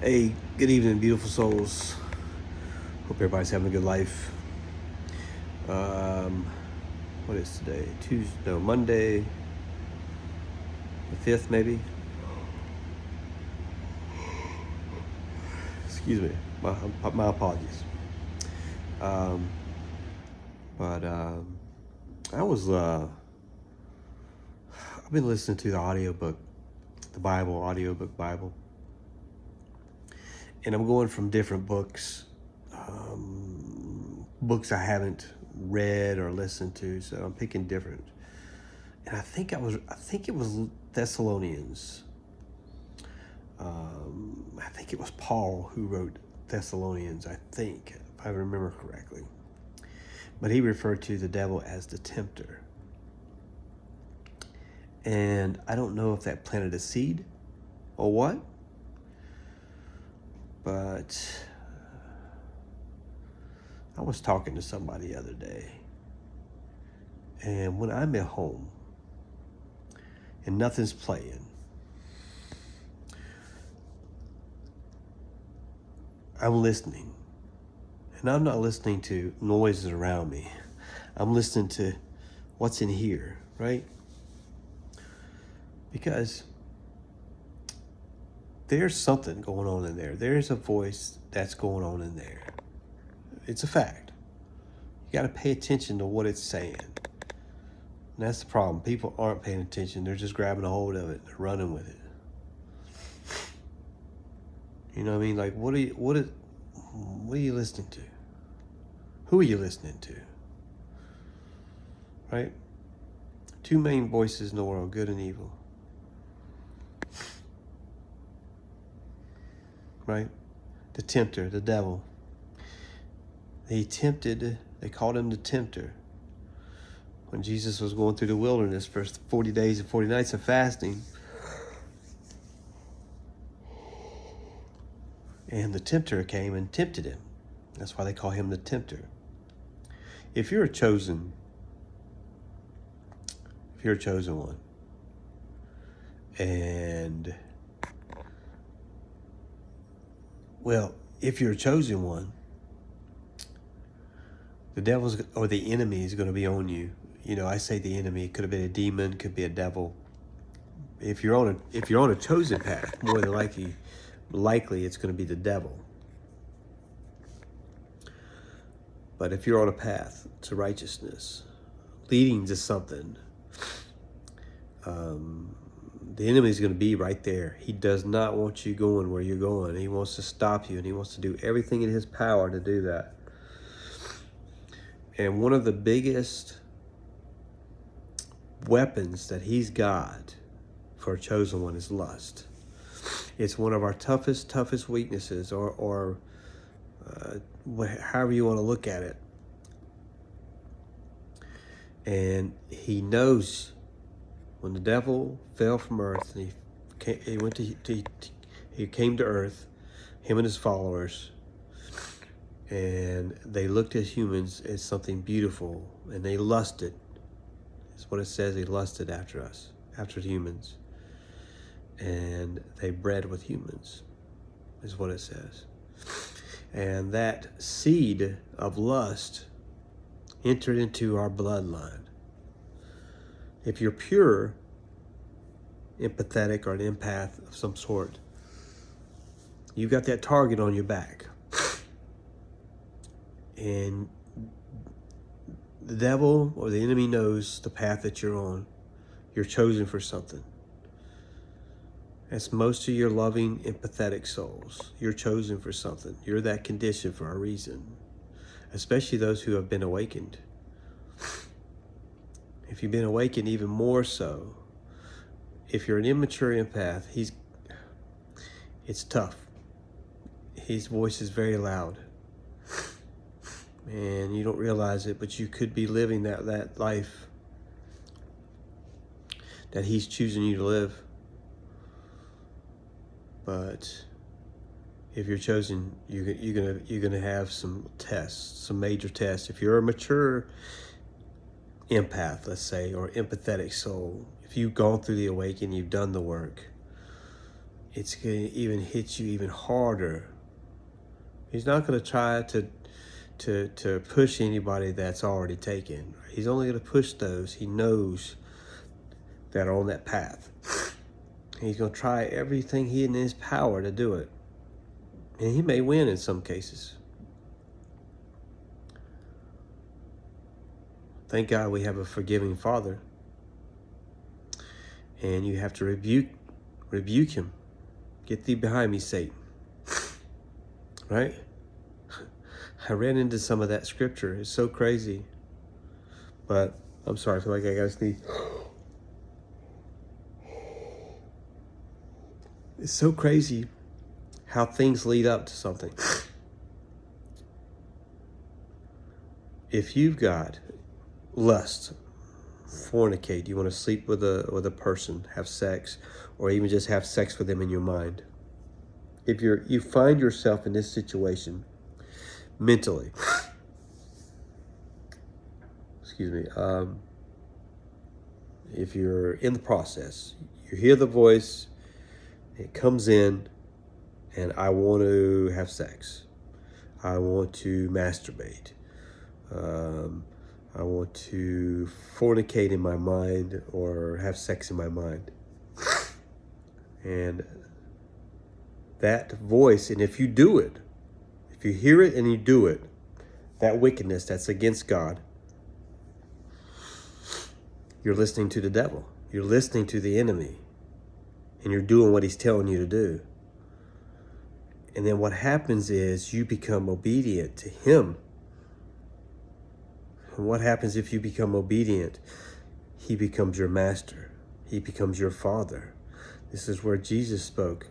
Hey, good evening, beautiful souls. Hope everybody's having a good life. Um, what is today? Tuesday? No, Monday, the 5th, maybe. Excuse me. My apologies. Um, but I was I've been listening to the audiobook, the Bible audiobook Bible, and I'm going from different books, books I haven't read or listened to, so I'm picking different. And I think it was Thessalonians. I think it was Paul who wrote Thessalonians, I think, if I remember correctly. But he referred to the devil as the tempter. And I don't know if that planted a seed or what, but I was talking to somebody the other day. And when I'm at home and nothing's playing, I'm listening. And I'm not listening to noises around me. I'm listening to what's in here, right? Because there's something going on in there. There's a voice that's going on in there. It's a fact. You got to pay attention to what it's saying. And that's the problem. People aren't paying attention. They're just grabbing a hold of it and running with it. You know what I mean? Like, what are you listening to? Who are you listening to? Right? Two main voices in the world, good and evil. Right? The tempter, the devil. They called him the tempter. When Jesus was going through the wilderness for 40 days and 40 nights of fasting, and the tempter came and tempted him. That's why they call him the tempter. If you're a chosen one, and if you're a chosen one, the devil's or the enemy is going to be on you. You know, I say the enemy. It could have been a demon, could be a devil. If you're on a chosen path, more than likely it's going to be the devil. But if you're on a path to righteousness, leading to something, the enemy is going to be right there. He does not want you going where you're going. He wants to stop you, and he wants to do everything in his power to do that. And one of the biggest weapons that he's got for a chosen one is lust. It's one of our toughest weaknesses, or however you want to look at it. And he knows when the devil fell from earth and he came to earth, him and his followers, and they looked at humans as something beautiful, and they lusted. That's what it says. They lusted after us, after humans, and they bred with humans, is what it says. And that seed of lust entered into our bloodline. If you're pure, empathetic, or an empath of some sort, you've got that target on your back. And the devil or the enemy knows the path that you're on. You're chosen for something. That's most of your loving, empathetic souls. You're chosen for something. You're that condition for a reason. Especially those who have been awakened. If you've been awakened, even more so. If you're an immature empath, it's tough. His voice is very loud. And you don't realize it, but you could be living that life that he's choosing you to live. But if you're chosen, you're gonna have some tests, some major tests. If you're a mature empath, let's say, or empathetic soul, if you've gone through the awakening, you've done the work, it's going to even hit you even harder. He's not going to try to push anybody that's already taken. He's only going to push those he knows that are on that path. He's going to try everything in his power to do it. And he may win in some cases. Thank God we have a forgiving Father. And you have to rebuke him. Get thee behind me, Satan. Right? I ran into some of that scripture. It's so crazy. But I'm sorry, I feel like I gotta sneeze. It's so crazy how things lead up to something. If you've got lust, fornicate, you want to sleep with a person, have sex, or even just have sex with them in your mind. If you find yourself in this situation mentally, excuse me, if you're in the process, you hear the voice, it comes in, and I want to have sex. I want to masturbate. I want to fornicate in my mind or have sex in my mind. And that voice, and if you do it, if you hear it and you do it, that wickedness that's against God, you're listening to the devil. You're listening to the enemy. And you're doing what he's telling you to do. And then what happens is you become obedient to him. And what happens if you become obedient? He becomes your master. He becomes your father. This is where Jesus spoke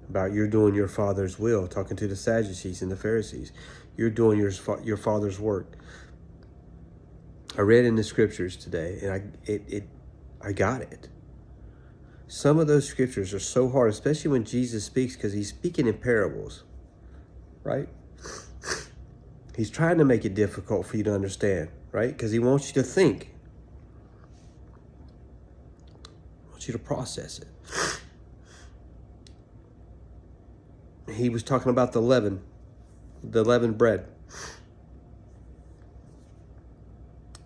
about you're doing your Father's will, talking to the Sadducees and the Pharisees. You're doing your Father's work. I read in the scriptures today, and I got it. Some of those scriptures are so hard, especially when Jesus speaks, because he's speaking in parables, right? He's trying to make it difficult for you to understand, right? Because he wants you to think. He wants you to process it. He was talking about the leavened bread.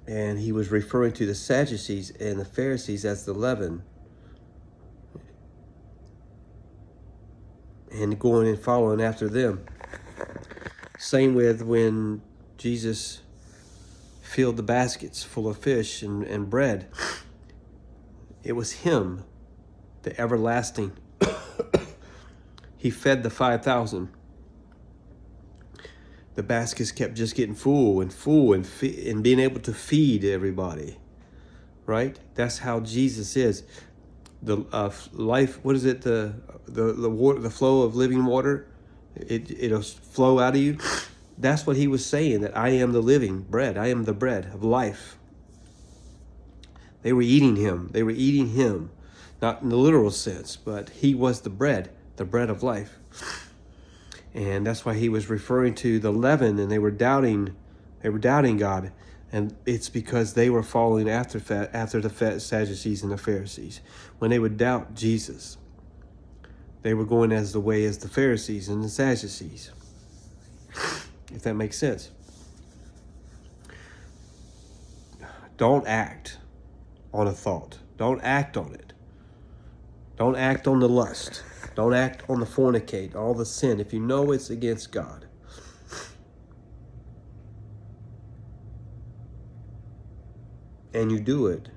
And he was referring to the Sadducees and the Pharisees as the leaven. And going and following after them. Same with when Jesus filled the baskets full of fish and bread. It was him, the everlasting. He fed the 5,000. The baskets kept just getting full and being able to feed everybody. Right? That's how Jesus is. The life, what is it? The water, the flow of living water, it'll flow out of you. That's what he was saying, that I am the living bread. I am the bread of life. They were eating him. They were eating him, not in the literal sense, but he was the bread of life. And that's why he was referring to the leaven, and they were doubting God. And it's because they were following after the Sadducees and the Pharisees. When they would doubt Jesus, they were going as the way as the Pharisees and the Sadducees. If that makes sense. Don't act on a thought. Don't act on it. Don't act on the lust. Don't act on the fornicate, all the sin, if you know it's against God. And you do it,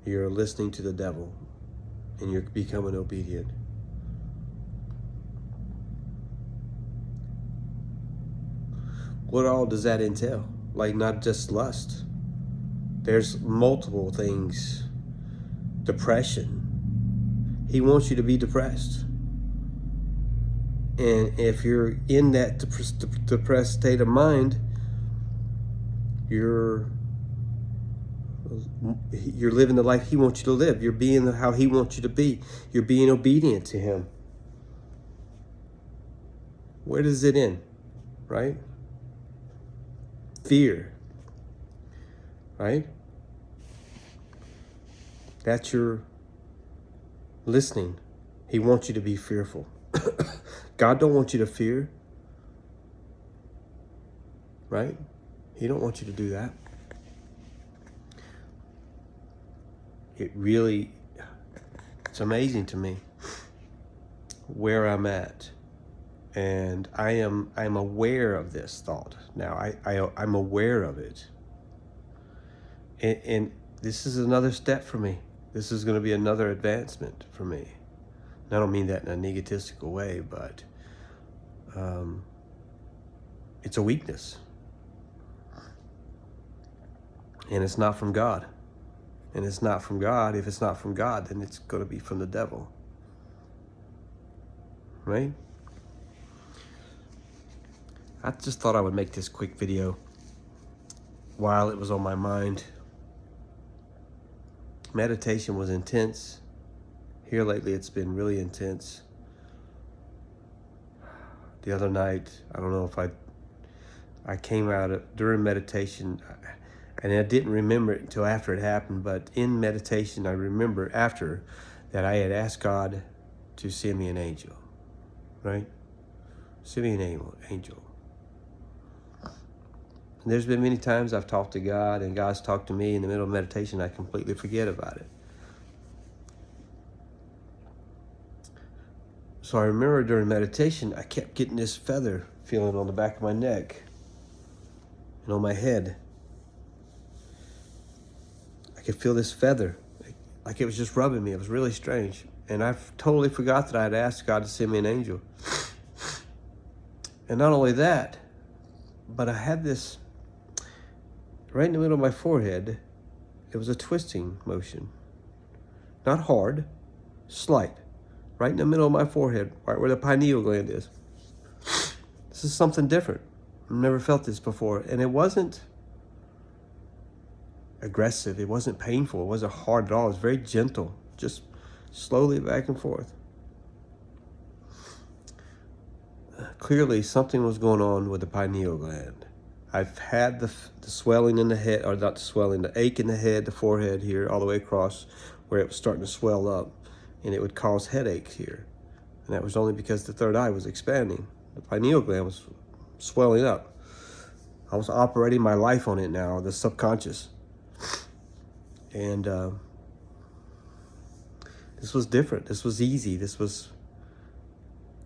you're listening to the devil, and you're becoming obedient. What all does that entail? Like, not just lust. There's multiple things. Depression. He wants you to be depressed. And if you're in that depressed state of mind, you're living the life he wants you to live. You're being how he wants you to be. You're being obedient to him. Where does it end? Right? Fear. Right? That's your listening. He wants you to be fearful. God don't want you to fear, right? He don't want you to do that. It's amazing to me where I'm at. And I'm aware of this thought. Now, I'm aware of it. And this is another step for me. This is going to be another advancement for me. And I don't mean that in an egotistical way, but it's a weakness. And it's not from God. And it's not from God. If it's not from God, then it's going to be from the devil. Right? I just thought I would make this quick video while it was on my mind. Meditation was intense. Here lately it's been really intense. The other night, I don't know if I came out during meditation, and I didn't remember it until after it happened, but in meditation I remember after that I had asked God to send me an angel, right? Send me an angel. And there's been many times I've talked to God and God's talked to me in the middle of meditation. I completely forget about it. So I remember during meditation, I kept getting this feather feeling on the back of my neck and on my head. I could feel this feather, like it was just rubbing me. It was really strange. And I totally forgot that I had asked God to send me an angel. And not only that, but I had this right in the middle of my forehead. It was a twisting motion. Not hard, slight. Right in the middle of my forehead, right where the pineal gland is. This is something different. I've never felt this before. And it wasn't aggressive. It wasn't painful. It wasn't hard at all. It was very gentle. Just slowly back and forth. Clearly, something was going on with the pineal gland. I've had the swelling in the head, or not the swelling, the ache in the head, the forehead here, all the way across where it was starting to swell up. And it would cause headaches here. And that was only because the third eye was expanding. The pineal gland was swelling up. I was operating my life on it now, the subconscious. And this was different. This was easy. This was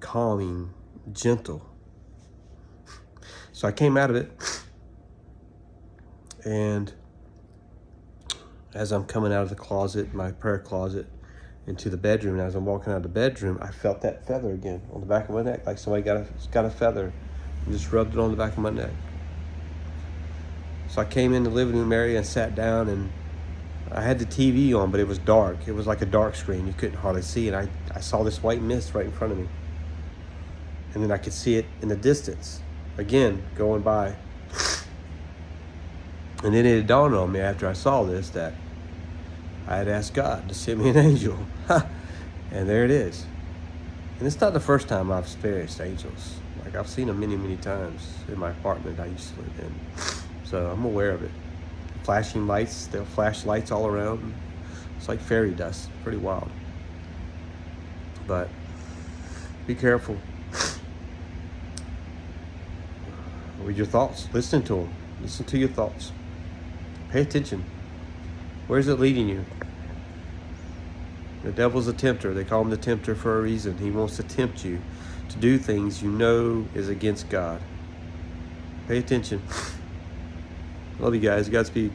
calming, gentle. So I came out of it. And as I'm coming out of the closet, my prayer closet, into the bedroom, and as I'm walking out of the bedroom, I felt that feather again on the back of my neck, like somebody got a feather and just rubbed it on the back of my neck. So I came in the living room area and sat down, and I had the TV on, but it was dark. It was like a dark screen. You couldn't hardly see, and I saw this white mist right in front of me. And then I could see it in the distance, again, going by. And then it dawned on me after I saw this that I had asked God to send me an angel. And there it is. And it's not the first time I've experienced angels. Like, I've seen them many, many times in my apartment I used to live in. So I'm aware of it. Flashing lights, they'll flash lights all around. It's like fairy dust, pretty wild. But be careful with your thoughts. Listen to them. Listen to your thoughts. Pay attention. Where's it leading you? The devil's a tempter. They call him the tempter for a reason. He wants to tempt you to do things you know is against God. Pay attention. Love you guys. Godspeed.